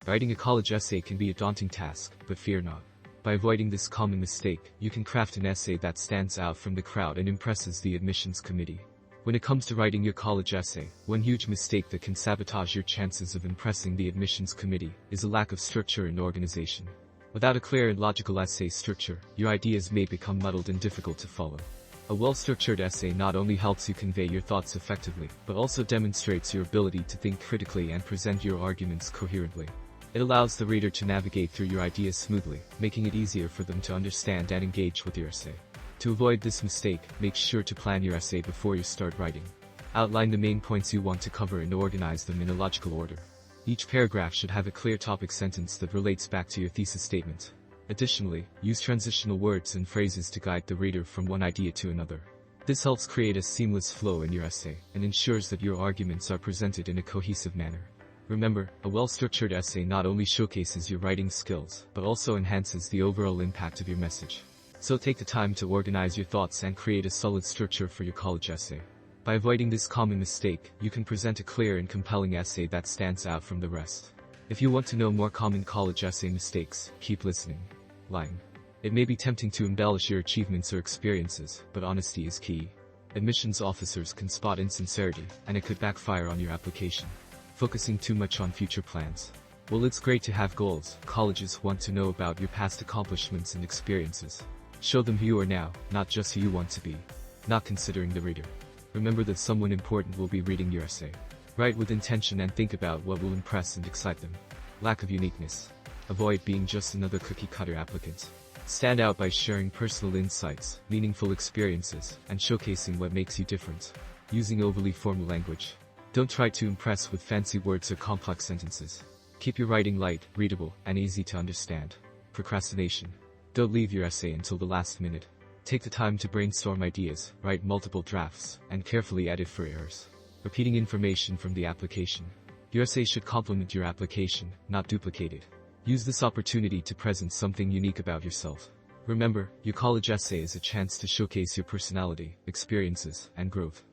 Writing a college essay can be a daunting task, but fear not. By avoiding this common mistake, you can craft an essay that stands out from the crowd and impresses the admissions committee. When it comes to writing your college essay, one huge mistake that can sabotage your chances of impressing the admissions committee is a lack of structure and organization. Without a clear and logical essay structure, your ideas may become muddled and difficult to follow. A well-structured essay not only helps you convey your thoughts effectively, but also demonstrates your ability to think critically and present your arguments coherently. It allows the reader to navigate through your ideas smoothly, making it easier for them to understand and engage with your essay. To avoid this mistake, make sure to plan your essay before you start writing. Outline the main points you want to cover and organize them in a logical order. Each paragraph should have a clear topic sentence that relates back to your thesis statement. Additionally, use transitional words and phrases to guide the reader from one idea to another. This helps create a seamless flow in your essay and ensures that your arguments are presented in a cohesive manner. Remember, a well-structured essay not only showcases your writing skills, but also enhances the overall impact of your message. So take the time to organize your thoughts and create a solid structure for your college essay. By avoiding this common mistake, you can present a clear and compelling essay that stands out from the rest. If you want to know more common college essay mistakes, keep listening. Lying. It may be tempting to embellish your achievements or experiences, but honesty is key. Admissions officers can spot insincerity, and it could backfire on your application. Focusing too much on future plans. While it's great to have goals, colleges want to know about your past accomplishments and experiences. Show them who you are now, not just who you want to be. Not considering the reader. Remember that someone important will be reading your essay. Write with intention and think about what will impress and excite them. Lack of uniqueness. Avoid being just another cookie-cutter applicant. Stand out by sharing personal insights, meaningful experiences, and showcasing what makes you different. Using overly formal language. Don't try to impress with fancy words or complex sentences. Keep your writing light, readable, and easy to understand. Procrastination. Don't leave your essay until the last minute. Take the time to brainstorm ideas, write multiple drafts, and carefully edit for errors. Repeating information from the application. Your essay should complement your application, not duplicate it. Use this opportunity to present something unique about yourself. Remember, your college essay is a chance to showcase your personality, experiences, and growth.